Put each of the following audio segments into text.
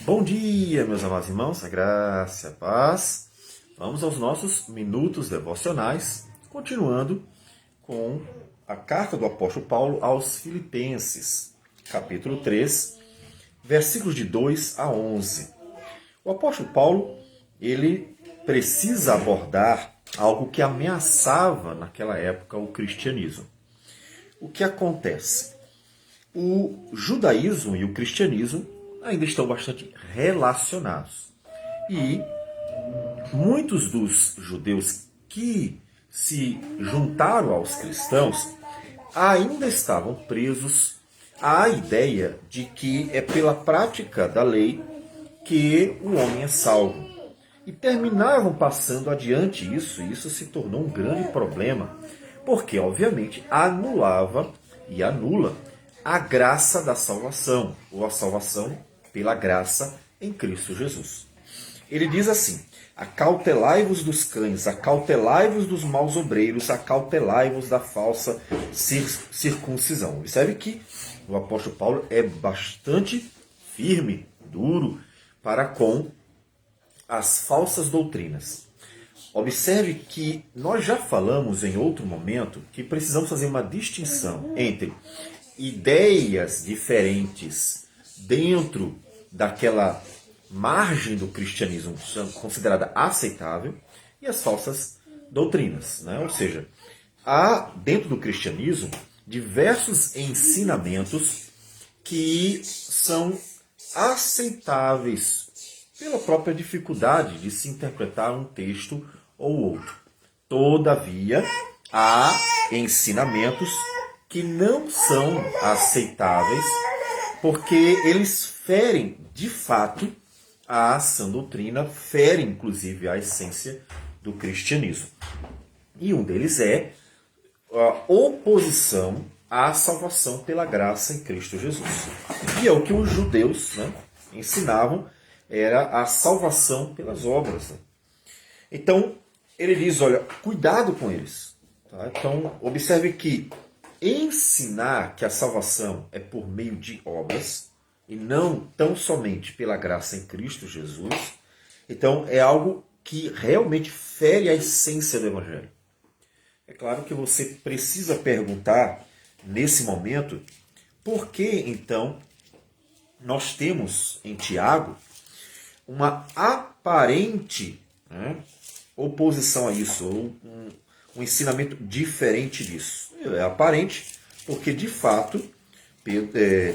Bom dia, meus amados irmãos, a graça e a paz. Vamos aos nossos minutos devocionais, continuando com a carta do apóstolo Paulo aos Filipenses, capítulo 3, versículos de 2 a 11. O apóstolo Paulo, ele precisa abordar algo que ameaçava naquela época o cristianismo. O que acontece? O judaísmo e o cristianismo ainda estão bastante relacionados. E muitos dos judeus que se juntaram aos cristãos ainda estavam presos à ideia de que é pela prática da lei que o homem é salvo. E terminavam passando adiante isso, e isso se tornou um grande problema, porque, obviamente, anulava e anula a graça da salvação, ou a salvação pela graça em Cristo Jesus. Ele diz assim: acautelai-vos dos cães, acautelai-vos dos maus obreiros, acautelai-vos da falsa circuncisão. Observe que o apóstolo Paulo é bastante firme, duro, para com as falsas doutrinas. Observe que nós já falamos em outro momento que precisamos fazer uma distinção entre ideias diferentes dentro daquela margem do cristianismo considerada aceitável e as falsas doutrinas, né? Ou seja, há dentro do cristianismo diversos ensinamentos que são aceitáveis pela própria dificuldade de se interpretar um texto ou outro. Todavia, há ensinamentos que não são aceitáveis porque eles ferem, de fato, a sã doutrina, ferem, inclusive, a essência do cristianismo. E um deles é a oposição à salvação pela graça em Cristo Jesus. E é o que os judeus, né, ensinavam, era a salvação pelas obras. Então, ele diz, olha, cuidado com eles. Tá? Então, observe que ensinar que a salvação é por meio de obras, e não tão somente pela graça em Cristo Jesus, então é algo que realmente fere a essência do Evangelho. É claro que você precisa perguntar, nesse momento, por que então nós temos em Tiago uma aparente, né, oposição a isso, ou um ensinamento diferente disso. É aparente porque, de fato,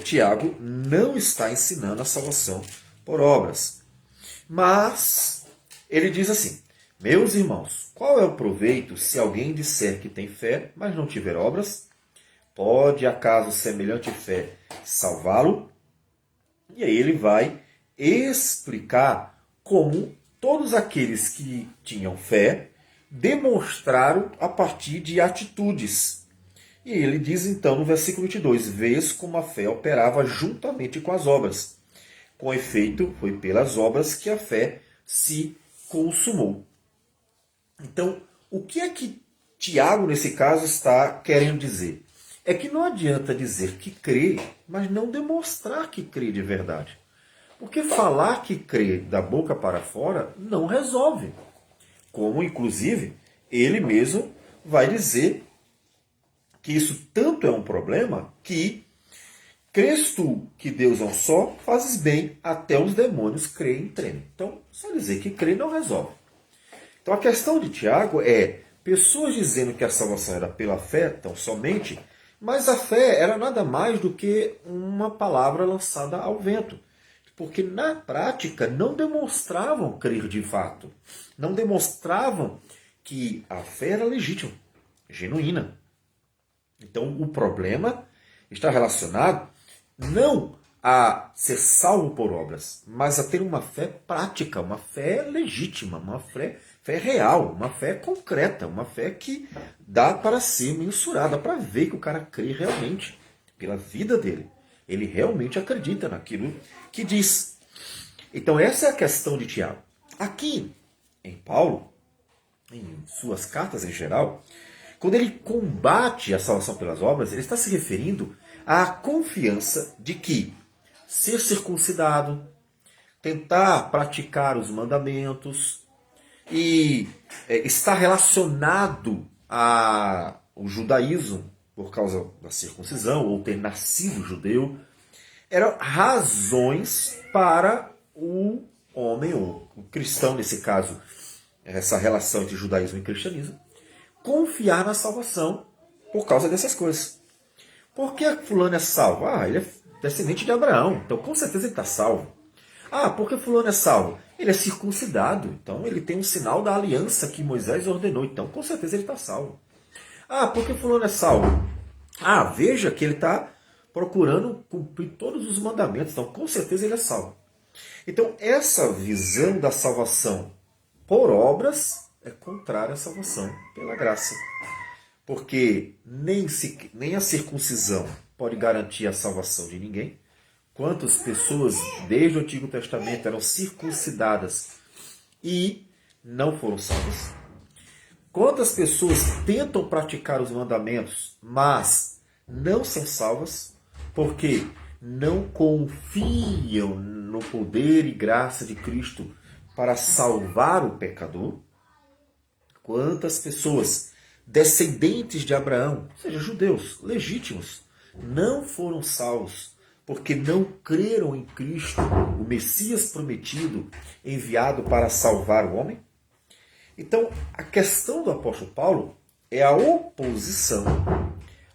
Tiago não está ensinando a salvação por obras. Mas ele diz assim: meus irmãos, qual é o proveito se alguém disser que tem fé, mas não tiver obras? Pode acaso semelhante fé salvá-lo? E aí ele vai explicar como todos aqueles que tinham fé demonstraram a partir de atitudes. E ele diz então no versículo 22, vês como a fé operava juntamente com as obras. Com efeito, foi pelas obras que a fé se consumou. Então, o que é que Tiago, nesse caso, está querendo dizer? É que não adianta dizer que crê, mas não demonstrar que crê de verdade. Porque falar que crê da boca para fora não resolve. Como, inclusive, ele mesmo vai dizer que isso tanto é um problema que crês tu que Deus é um só, fazes bem, até os demônios creem e tremem. Então, só dizer que crê não resolve. Então, a questão de Tiago é pessoas dizendo que a salvação era pela fé, tão somente, mas a fé era nada mais do que uma palavra lançada ao vento. Porque na prática não demonstravam crer de fato. Não demonstravam que a fé era legítima, genuína. Então o problema está relacionado não a ser salvo por obras, mas a ter uma fé prática, uma fé legítima, uma fé real, uma fé concreta, uma fé que dá para ser mensurada, para ver que o cara crê realmente pela vida dele. Ele realmente acredita naquilo que diz. Então essa é a questão de Tiago. Aqui, em Paulo, em suas cartas em geral, quando ele combate a salvação pelas obras, ele está se referindo à confiança de que ser circuncidado, tentar praticar os mandamentos e está relacionado ao judaísmo por causa da circuncisão ou ter nascido judeu, eram razões para o homem, ou o cristão nesse caso, essa relação entre judaísmo e cristianismo, confiar na salvação por causa dessas coisas. Por que fulano é salvo? Ele é descendente de Abraão, então com certeza ele está salvo. Por que fulano é salvo? Ele é circuncidado, então ele tem um sinal da aliança que Moisés ordenou, então com certeza ele está salvo. Por que fulano é salvo? Veja que ele está procurando cumprir todos os mandamentos, então com certeza ele é salvo. Então essa visão da salvação por obras é contrária à salvação pela graça. Porque nem a circuncisão pode garantir a salvação de ninguém. Quantas pessoas desde o Antigo Testamento eram circuncidadas e não foram salvas? Quantas pessoas tentam praticar os mandamentos, mas não são salvas porque não confiam no poder e graça de Cristo para salvar o pecador? Quantas pessoas descendentes de Abraão, ou seja, judeus legítimos, não foram salvos porque não creram em Cristo, o Messias prometido, enviado para salvar o homem? Então, a questão do apóstolo Paulo é a oposição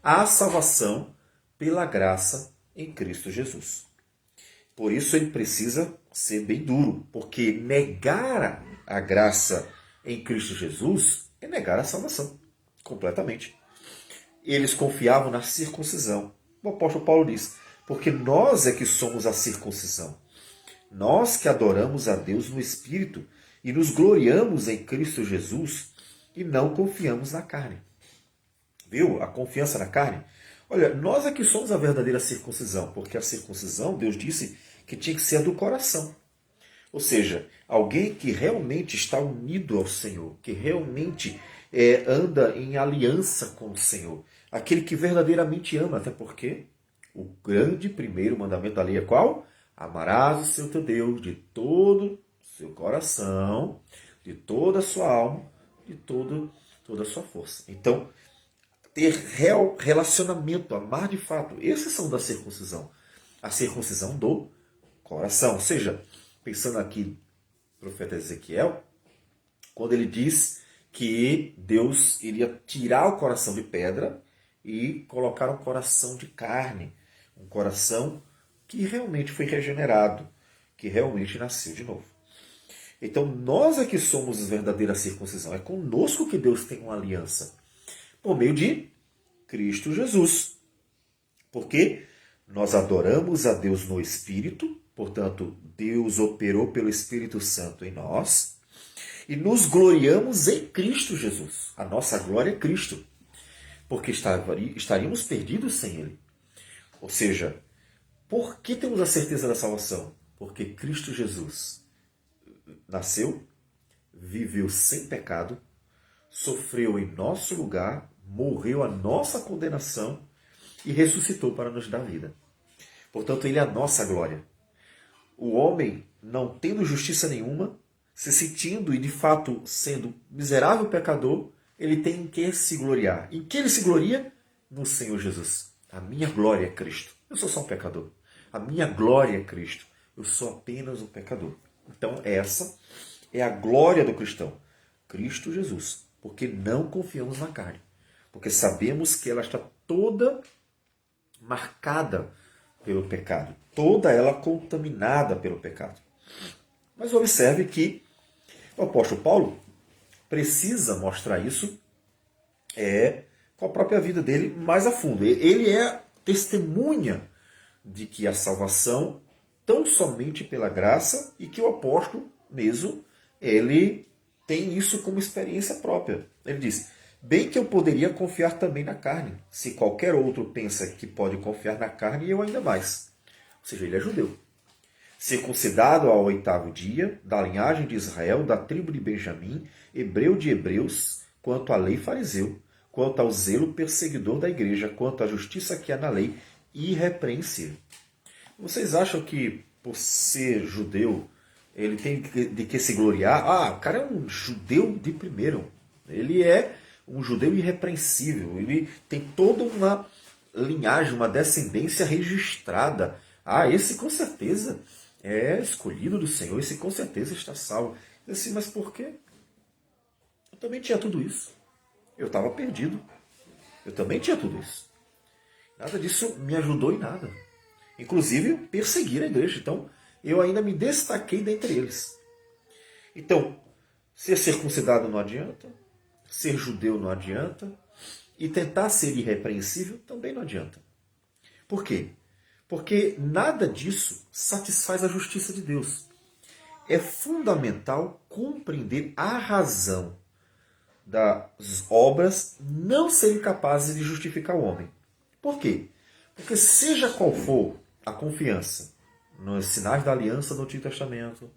à salvação pela graça em Cristo Jesus. Por isso ele precisa ser bem duro, porque negar a graça em Cristo Jesus é negar a salvação, completamente. Eles confiavam na circuncisão. O apóstolo Paulo diz, porque nós é que somos a circuncisão. Nós que adoramos a Deus no Espírito e nos gloriamos em Cristo Jesus e não confiamos na carne. Viu? A confiança na carne. Olha, nós é que somos a verdadeira circuncisão, porque a circuncisão, Deus disse que tinha que ser do coração. Ou seja, alguém que realmente está unido ao Senhor, que realmente anda em aliança com o Senhor. Aquele que verdadeiramente ama, até porque o grande primeiro mandamento da lei é qual? Amarás o seu teu Deus de todo o seu coração, de toda a sua alma, de toda a sua força. Então, ter real relacionamento, amar de fato, esses são da circuncisão. A circuncisão do coração. Ou seja, pensando aqui no profeta Ezequiel, quando ele diz que Deus iria tirar o coração de pedra e colocar um coração de carne, um coração que realmente foi regenerado, que realmente nasceu de novo. Então nós é que somos a verdadeira circuncisão, é conosco que Deus tem uma aliança, por meio de Cristo Jesus. Porque nós adoramos a Deus no Espírito, portanto, Deus operou pelo Espírito Santo em nós, e nos gloriamos em Cristo Jesus. A nossa glória é Cristo, porque estaríamos perdidos sem Ele. Ou seja, por que temos a certeza da salvação? Porque Cristo Jesus nasceu, viveu sem pecado, sofreu em nosso lugar, morreu a nossa condenação e ressuscitou para nos dar vida. Portanto, Ele é a nossa glória. O homem, não tendo justiça nenhuma, se sentindo e de fato sendo miserável pecador, ele tem em que se gloriar. Em que ele se gloria? No Senhor Jesus. A minha glória é Cristo. Eu sou só um pecador. A minha glória é Cristo. Eu sou apenas um pecador. Então essa é a glória do cristão. Cristo Jesus. Porque não confiamos na carne. Porque sabemos que ela está toda marcada pelo pecado. Toda ela contaminada pelo pecado. Mas observe que o apóstolo Paulo precisa mostrar isso com a própria vida dele mais a fundo. Ele é testemunha de que a salvação tão somente pela graça e que o apóstolo mesmo, ele tem isso como experiência própria. Ele diz, bem que eu poderia confiar também na carne. Se qualquer outro pensa que pode confiar na carne, eu ainda mais. Ou seja, ele é judeu. Circuncidado ao 8º dia, da linhagem de Israel, da tribo de Benjamim, hebreu de hebreus, quanto à lei fariseu, quanto ao zelo perseguidor da igreja, quanto à justiça que há na lei, irrepreensível. Vocês acham que, por ser judeu, ele tem de que se gloriar. Ah, o cara é um judeu de primeiro. Ele é um judeu irrepreensível. Ele tem toda uma linhagem, uma descendência registrada. Ah, esse com certeza é escolhido do Senhor. Esse com certeza está salvo. Eu disse, mas por quê? Eu também tinha tudo isso. Eu estava perdido. Eu também tinha tudo isso. Nada disso me ajudou em nada. Inclusive, perseguir a igreja. Então, eu ainda me destaquei dentre eles. Então, ser circuncidado não adianta, ser judeu não adianta, e tentar ser irrepreensível também não adianta. Por quê? Porque nada disso satisfaz a justiça de Deus. É fundamental compreender a razão das obras não serem capazes de justificar o homem. Por quê? Porque seja qual for a confiança nos sinais da aliança do Antigo Testamento,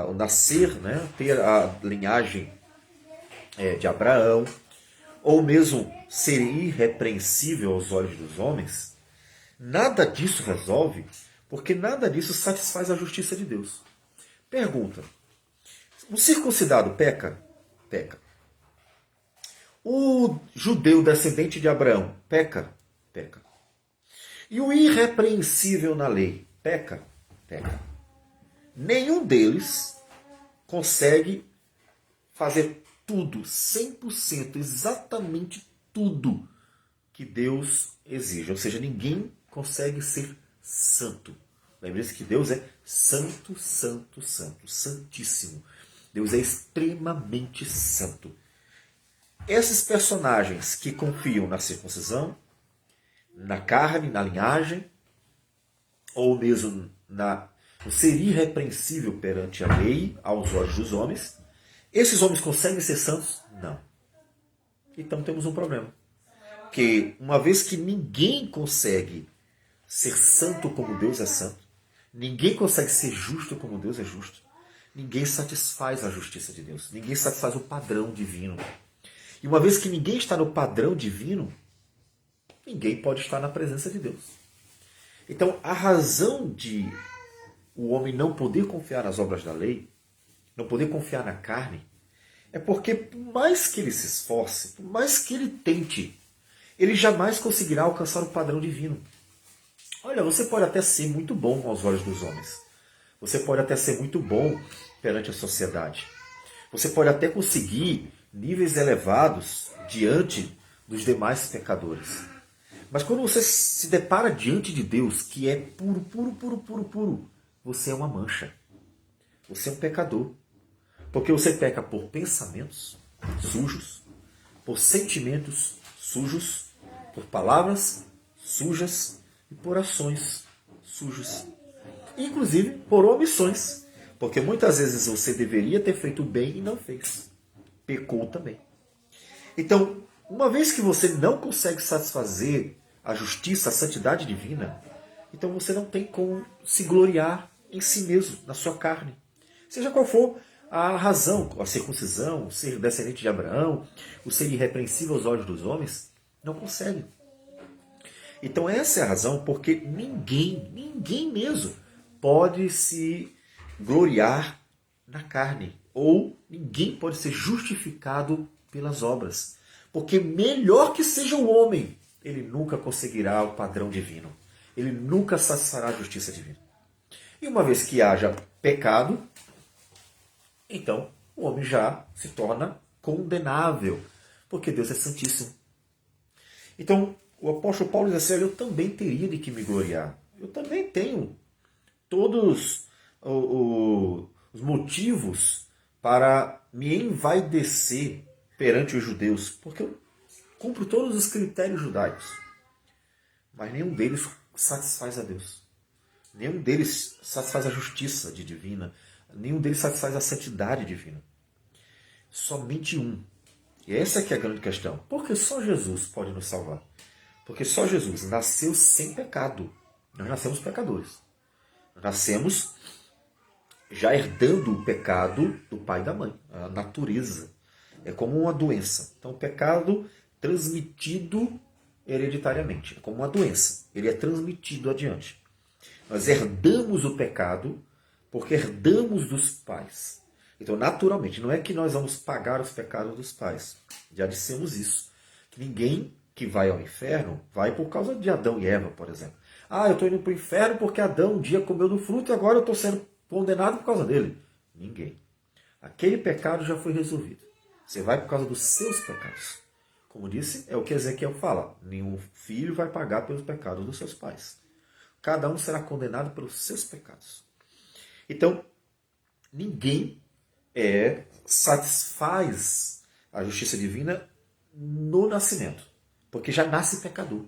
o nascer, né, ter a linhagem de Abraão, ou mesmo ser irrepreensível aos olhos dos homens, nada disso resolve, porque nada disso satisfaz a justiça de Deus. Pergunta: o circuncidado peca? Peca. O judeu descendente de Abraão peca? Peca. E o irrepreensível na lei peca? Peca. Nenhum deles consegue fazer tudo, 100%, exatamente tudo que Deus exige. Ou seja, ninguém consegue ser santo. Lembre-se que Deus é santo, santo, santo, santíssimo. Deus é extremamente santo. Esses personagens que confiam na circuncisão, na carne, na linhagem, ou mesmo no ser irrepreensível perante a lei, aos olhos dos homens, esses homens conseguem ser santos? Não. Então temos um problema. Que uma vez que ninguém consegue ser santo como Deus é santo, ninguém consegue ser justo como Deus é justo, ninguém satisfaz a justiça de Deus, ninguém satisfaz o padrão divino. E uma vez que ninguém está no padrão divino, ninguém pode estar na presença de Deus. Então, a razão de o homem não poder confiar nas obras da lei, não poder confiar na carne, é porque por mais que ele se esforce, por mais que ele tente, ele jamais conseguirá alcançar o padrão divino. Olha, você pode até ser muito bom aos olhos dos homens. Você pode até ser muito bom perante a sociedade. Você pode até conseguir níveis elevados diante dos demais pecadores. Mas quando você se depara diante de Deus, que é puro, puro, puro, puro, puro, você é uma mancha. Você é um pecador. Porque você peca por pensamentos sujos, por sentimentos sujos, por palavras sujas e por ações sujas. Inclusive por omissões. Porque muitas vezes você deveria ter feito bem e não fez. Pecou também. Então, uma vez que você não consegue satisfazer a justiça, a santidade divina, então você não tem como se gloriar em si mesmo, na sua carne. Seja qual for a razão, a circuncisão, o ser descendente de Abraão, o ser irrepreensível aos olhos dos homens, não consegue. Então essa é a razão porque ninguém mesmo pode se gloriar na carne, ou ninguém pode ser justificado pelas obras. Porque melhor que seja o homem, ele nunca conseguirá o padrão divino. Ele nunca satisfará a justiça divina. E uma vez que haja pecado, então o homem já se torna condenável, porque Deus é santíssimo. Então o apóstolo Paulo diz assim: eu também teria de que me gloriar. Eu também tenho todos os motivos para me envaidecer perante os judeus, porque eu cumpro todos os critérios judaicos. Mas nenhum deles satisfaz a Deus. Nenhum deles satisfaz a justiça divina. Nenhum deles satisfaz a santidade divina. Somente um. E essa é que é a grande questão. Porque só Jesus pode nos salvar. Porque só Jesus nasceu sem pecado. Nós nascemos pecadores. Nós nascemos já herdando o pecado do pai e da mãe. A natureza. É como uma doença. Então o pecado transmitido hereditariamente. É como uma doença. Ele é transmitido adiante. Nós herdamos o pecado porque herdamos dos pais. Então, naturalmente, não é que nós vamos pagar os pecados dos pais. Já dissemos isso. Que ninguém que vai ao inferno vai por causa de Adão e Eva, por exemplo. Ah, eu estou indo para o inferno porque Adão um dia comeu do fruto e agora eu estou sendo condenado por causa dele. Ninguém. Aquele pecado já foi resolvido. Você vai por causa dos seus pecados. Como disse, é o que Ezequiel fala. Nenhum filho vai pagar pelos pecados dos seus pais. Cada um será condenado pelos seus pecados. Então, ninguém satisfaz a justiça divina no nascimento. Porque já nasce pecador.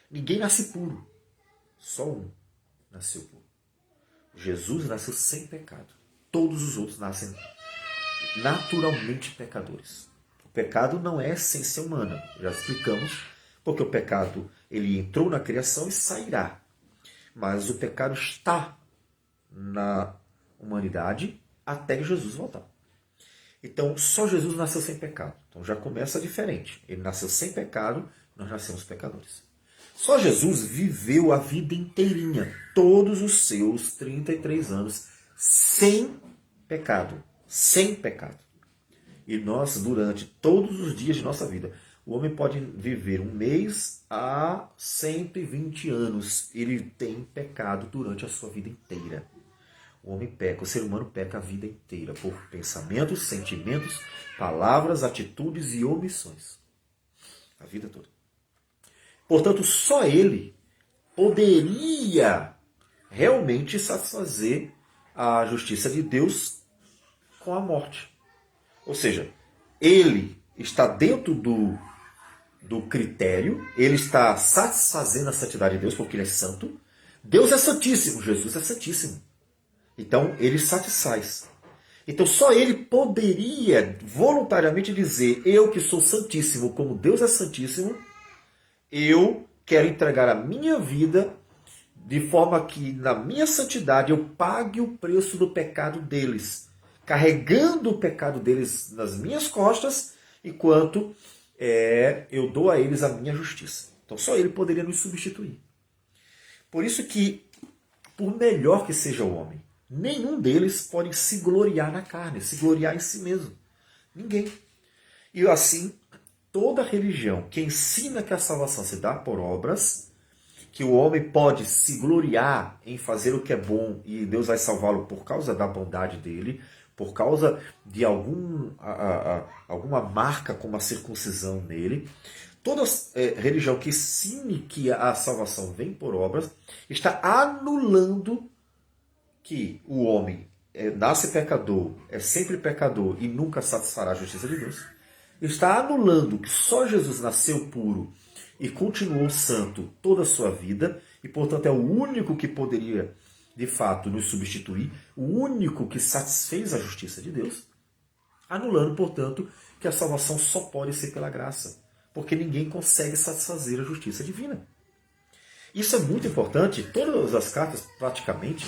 Ninguém nasce puro. Só um nasceu puro. Jesus nasceu sem pecado. Todos os outros nascem naturalmente pecadores. O pecado não é essência humana. Já explicamos, porque o pecado ele entrou na criação e sairá. Mas o pecado está na humanidade até Jesus voltar. Então, só Jesus nasceu sem pecado. Então já começa diferente. Ele nasceu sem pecado, nós nascemos pecadores. Só Jesus viveu a vida inteirinha, todos os seus 33 anos, sem pecado. Sem pecado. E nós, durante todos os dias de nossa vida, o homem pode viver um mês a 120 anos. Ele tem pecado durante a sua vida inteira. O homem peca, o ser humano peca a vida inteira por pensamentos, sentimentos, palavras, atitudes e omissões. A vida toda. Portanto, só ele poderia realmente satisfazer a justiça de Deus com a morte. Ou seja, ele está dentro do critério, ele está satisfazendo a santidade de Deus, porque ele é santo. Deus é santíssimo, Jesus é santíssimo. Então, ele satisfaz. Então, só ele poderia voluntariamente dizer: eu que sou santíssimo, como Deus é santíssimo, eu quero entregar a minha vida de forma que, na minha santidade, eu pague o preço do pecado deles, carregando o pecado deles nas minhas costas, enquanto eu dou a eles a minha justiça. Então, só ele poderia nos substituir. Por isso que, por melhor que seja o homem, nenhum deles pode se gloriar na carne, se gloriar em si mesmo. Ninguém. E assim, toda religião que ensina que a salvação se dá por obras, que o homem pode se gloriar em fazer o que é bom e Deus vai salvá-lo por causa da bondade dele, por causa de alguma marca como a circuncisão nele, toda religião que ensine que a salvação vem por obras, está anulando que o homem nasce pecador, é sempre pecador e nunca satisfará a justiça de Deus. Está anulando que só Jesus nasceu puro e continuou santo toda a sua vida, e portanto é o único que poderia, de fato, nos substituir, o único que satisfez a justiça de Deus, anulando, portanto, que a salvação só pode ser pela graça, porque ninguém consegue satisfazer a justiça divina. Isso é muito importante, todas as cartas, praticamente,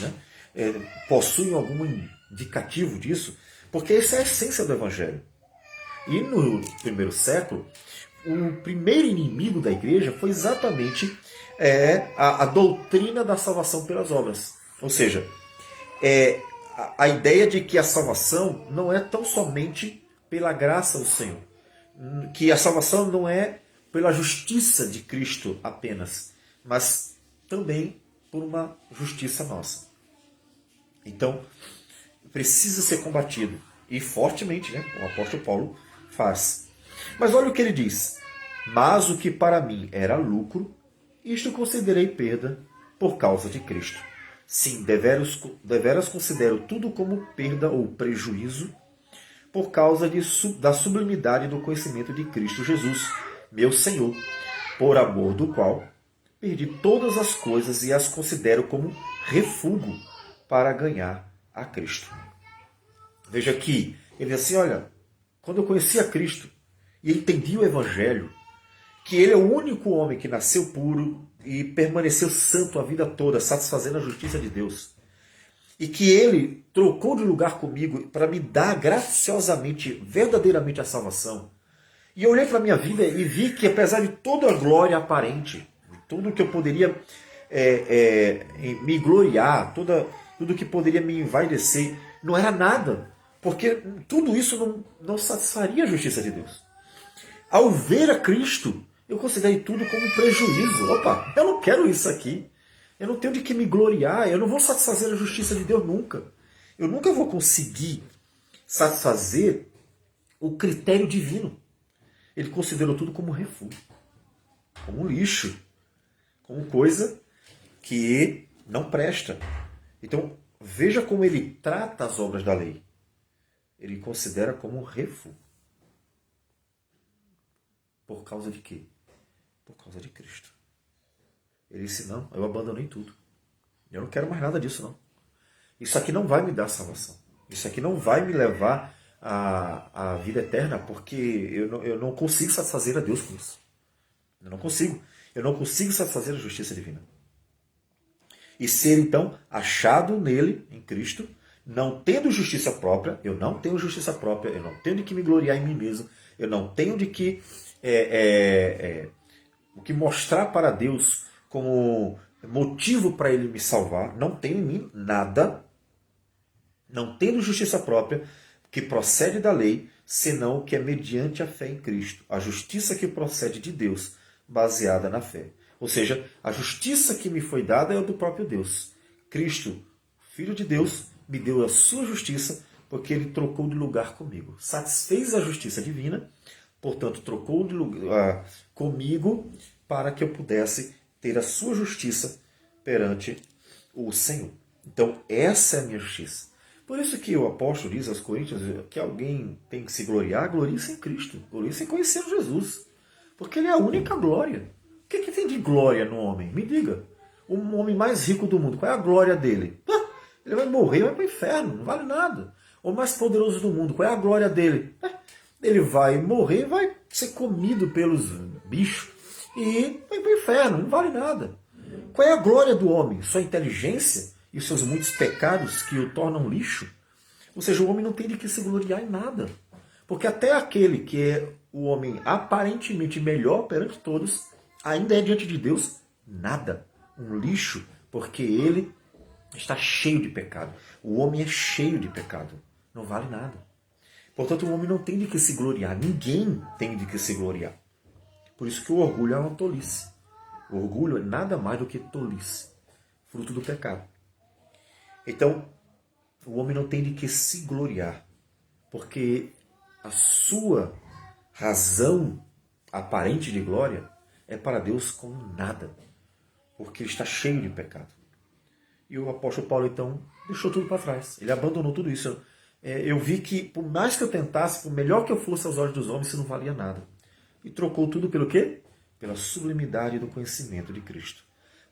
possuem algum indicativo disso, porque essa é a essência do Evangelho. E no primeiro século, o primeiro inimigo da igreja foi exatamente a doutrina da salvação pelas obras. Ou seja, a ideia de que a salvação não é tão somente pela graça do Senhor, que a salvação não é pela justiça de Cristo apenas, mas também por uma justiça nossa. Então, precisa ser combatido, e fortemente, o apóstolo Paulo faz. Mas olha o que ele diz: mas o que para mim era lucro, isto considerei perda por causa de Cristo. Sim, deveras considero tudo como perda ou prejuízo por causa da sublimidade do conhecimento de Cristo Jesus, meu Senhor, por amor do qual perdi todas as coisas e as considero como refúgio para ganhar a Cristo. Veja aqui, ele diz assim: olha, quando eu conheci a Cristo e entendi o Evangelho, que ele é o único homem que nasceu puro e permaneceu santo a vida toda, satisfazendo a justiça de Deus, e que ele trocou de lugar comigo para me dar graciosamente, verdadeiramente a salvação. E eu olhei para a minha vida e vi que, apesar de toda a glória aparente, tudo que eu poderia me gloriar, tudo que poderia me envaidecer, não era nada, porque tudo isso não satisfaria a justiça de Deus. Ao ver a Cristo, eu considerei tudo como um prejuízo. Opa, eu não quero isso aqui. Eu não tenho de que me gloriar, eu não vou satisfazer a justiça de Deus nunca. Eu nunca vou conseguir satisfazer o critério divino. Ele considerou tudo como refúgio, como um lixo, como coisa que não presta. Então, veja como ele trata as obras da lei. Ele considera como um refúgio. Por causa de quê? Por causa de Cristo. Ele disse, não, eu abandonei tudo. Eu não quero mais nada disso, não. Isso aqui não vai me dar salvação. Isso aqui não vai me levar à vida eterna, porque eu não consigo satisfazer a Deus com isso. Eu não consigo. Eu não consigo satisfazer a justiça divina. E ser, então, achado nele, em Cristo, não tendo justiça própria, eu não tenho justiça própria, eu não tenho de que me gloriar em mim mesmo, eu não tenho de que, o que mostrar para Deus como motivo para ele me salvar, não tenho em mim nada, não tendo justiça própria, que procede da lei, senão o que é mediante a fé em Cristo, a justiça que procede de Deus, baseada na fé. Ou seja, a justiça que me foi dada é a do próprio Deus. Cristo, Filho de Deus, me deu a sua justiça, porque ele trocou de lugar comigo. Satisfez a justiça divina, portanto, trocou de lugar comigo para que eu pudesse ter a sua justiça perante o Senhor. Então, essa é a minha justiça. Por isso que o apóstolo diz aos Coríntios que alguém tem que se gloriar, glorie-se em Cristo, glorie-se em conhecer Jesus. Porque ele é a única glória. O que tem de glória no homem? Me diga. O homem mais rico do mundo, qual é a glória dele? Ele vai morrer e vai para o inferno, não vale nada. O mais poderoso do mundo, qual é a glória dele? Ele vai morrer e vai ser comido pelos bichos e vai para o inferno, não vale nada. Qual é a glória do homem? Sua inteligência e os seus muitos pecados que o tornam lixo? Ou seja, o homem não tem de que se gloriar em nada. Porque até aquele que é o homem aparentemente melhor perante todos, ainda é diante de Deus nada. Um lixo, porque ele está cheio de pecado. O homem é cheio de pecado. Não vale nada. Portanto, o homem não tem de que se gloriar. Ninguém tem de que se gloriar. Por isso que o orgulho é uma tolice. O orgulho é nada mais do que tolice, fruto do pecado. Então, o homem não tem de que se gloriar, porque a sua razão aparente de glória é para Deus como nada, porque ele está cheio de pecado. E o apóstolo Paulo, então, deixou tudo para trás. Ele abandonou tudo isso. Eu vi que, por mais que eu tentasse, por melhor que eu fosse aos olhos dos homens, isso não valia nada. E trocou tudo pelo quê? Pela sublimidade do conhecimento de Cristo.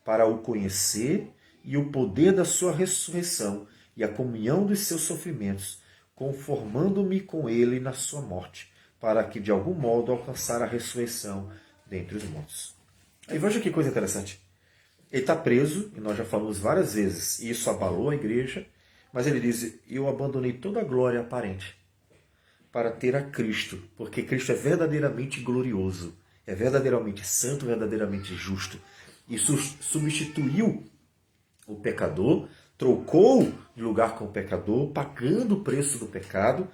Para o conhecer e o poder da sua ressurreição e a comunhão dos seus sofrimentos, conformando-me com ele na sua morte, para que de algum modo alcançar a ressurreição dentre os mortos. Aí veja que coisa interessante. Ele está preso, e nós já falamos várias vezes, e isso abalou a igreja, mas ele diz, eu abandonei toda a glória aparente para ter a Cristo, porque Cristo é verdadeiramente glorioso, é verdadeiramente santo, verdadeiramente justo, e substituiu o pecador, trocou de lugar com o pecador, pagando o preço do pecado,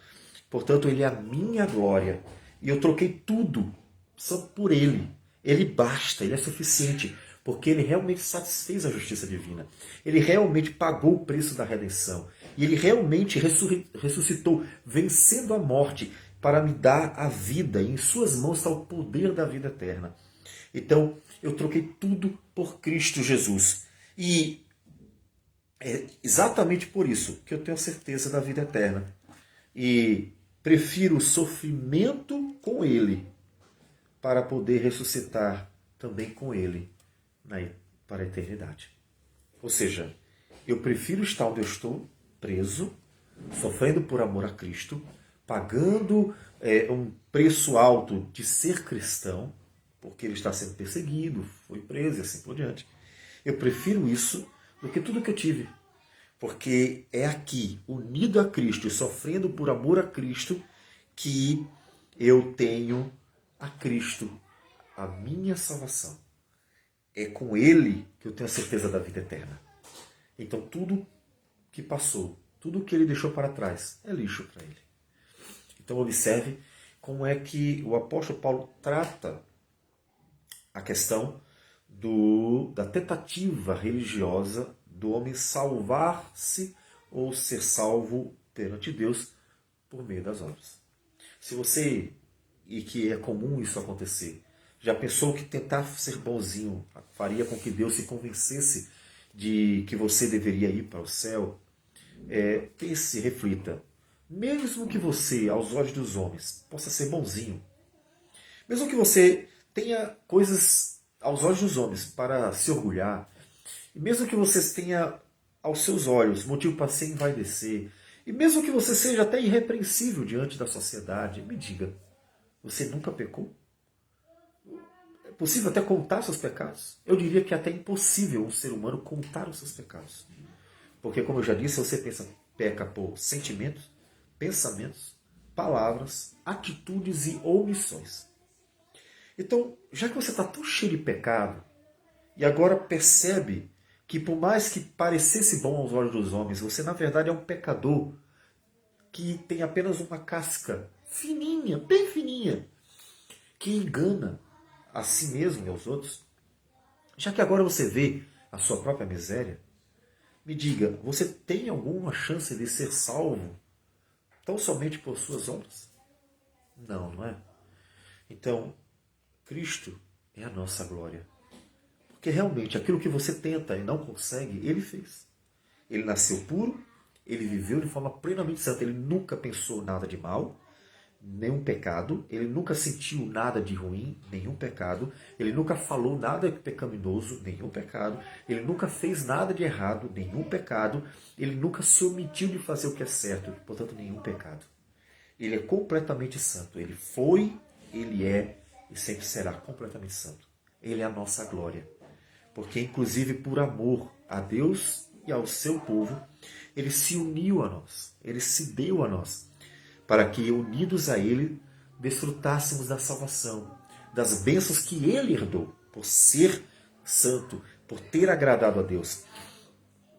portanto ele é a minha glória, e eu troquei tudo só por ele. Ele basta, ele é suficiente, porque ele realmente satisfez a justiça divina. Ele realmente pagou o preço da redenção. E ele realmente ressuscitou, vencendo a morte, para me dar a vida. E em suas mãos está o poder da vida eterna. Então, eu troquei tudo por Cristo Jesus. E é exatamente por isso que eu tenho a certeza da vida eterna. E prefiro o sofrimento com ele, para poder ressuscitar também com ele para a eternidade. Ou seja, eu prefiro estar onde eu estou, preso, sofrendo por amor a Cristo, pagando um preço alto de ser cristão, porque ele está sendo perseguido, foi preso e assim por diante. Eu prefiro isso do que tudo que eu tive. Porque é aqui, unido a Cristo e sofrendo por amor a Cristo, que eu tenho a Cristo, a minha salvação. É com Ele que eu tenho a certeza da vida eterna. Então tudo que passou, tudo o que ele deixou para trás, é lixo para ele. Então observe como é que o apóstolo Paulo trata a questão da tentativa religiosa do homem salvar-se ou ser salvo perante Deus por meio das obras. Se você, e que é comum isso acontecer, já pensou que tentar ser bonzinho faria com que Deus se convencesse de que você deveria ir para o céu? Pense, reflita. Mesmo que você, aos olhos dos homens, possa ser bonzinho, mesmo que você tenha coisas aos olhos dos homens para se orgulhar, e mesmo que você tenha aos seus olhos motivo para se envaidecer, e mesmo que você seja até irrepreensível diante da sociedade, me diga, você nunca pecou? É possível até contar seus pecados? Eu diria que é até impossível um ser humano contar os seus pecados. Porque, como eu já disse, você peca por sentimentos, pensamentos, palavras, atitudes e omissões. Então, já que você está tão cheio de pecado, e agora percebe que por mais que parecesse bom aos olhos dos homens, você na verdade é um pecador que tem apenas uma casca fininha, bem fininha, que engana a si mesmo e aos outros. Já que agora você vê a sua própria miséria, me diga, você tem alguma chance de ser salvo tão somente por suas obras? Não, não é? Então, Cristo é a nossa glória. Porque realmente aquilo que você tenta e não consegue, Ele fez. Ele nasceu puro, Ele viveu de forma plenamente santa. Ele nunca pensou nada de mal, nenhum pecado. Ele nunca sentiu nada de ruim, nenhum pecado. Ele nunca falou nada pecaminoso, nenhum pecado. Ele nunca fez nada de errado, nenhum pecado. Ele nunca se omitiu de fazer o que é certo, portanto, nenhum pecado. Ele é completamente santo. Ele foi, Ele é e sempre será completamente santo. Ele é a nossa glória. Porque, inclusive, por amor a Deus e ao seu povo, Ele se uniu a nós, Ele se deu a nós, para que, unidos a Ele, desfrutássemos da salvação, das bênçãos que Ele herdou, por ser santo, por ter agradado a Deus.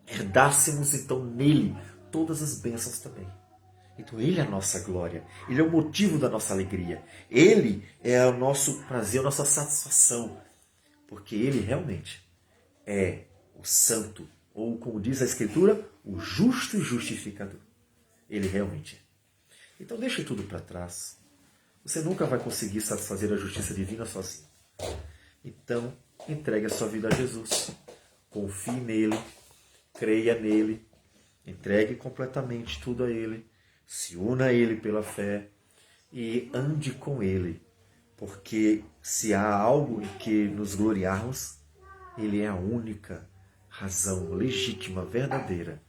Herdássemos, então, nele todas as bênçãos também. Então Ele é a nossa glória, Ele é o motivo da nossa alegria, Ele é o nosso prazer, a nossa satisfação, porque Ele realmente é o santo, ou como diz a Escritura, o justo e justificador. Ele realmente é. Então deixe tudo para trás. Você nunca vai conseguir satisfazer a justiça divina sozinho. Então entregue a sua vida a Jesus. Confie nele, creia nele, entregue completamente tudo a Ele, se una a Ele pela fé e ande com Ele. Porque se há algo em que nos gloriarmos, Ele é a única razão legítima, verdadeira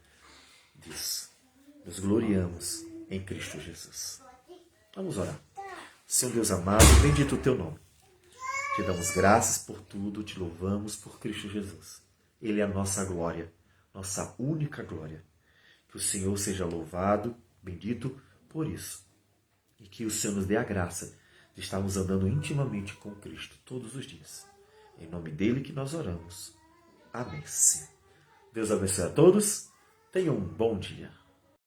disso. Nos gloriamos em Cristo Jesus. Vamos orar. Senhor Deus amado, bendito o Teu nome. Te damos graças por tudo, te louvamos por Cristo Jesus. Ele é a nossa glória, nossa única glória. Que o Senhor seja louvado, bendito por isso. E que o Senhor nos dê a graça de estarmos andando intimamente com Cristo todos os dias. Em nome dele que nós oramos. Amém. Deus abençoe a todos. Tenham um bom dia.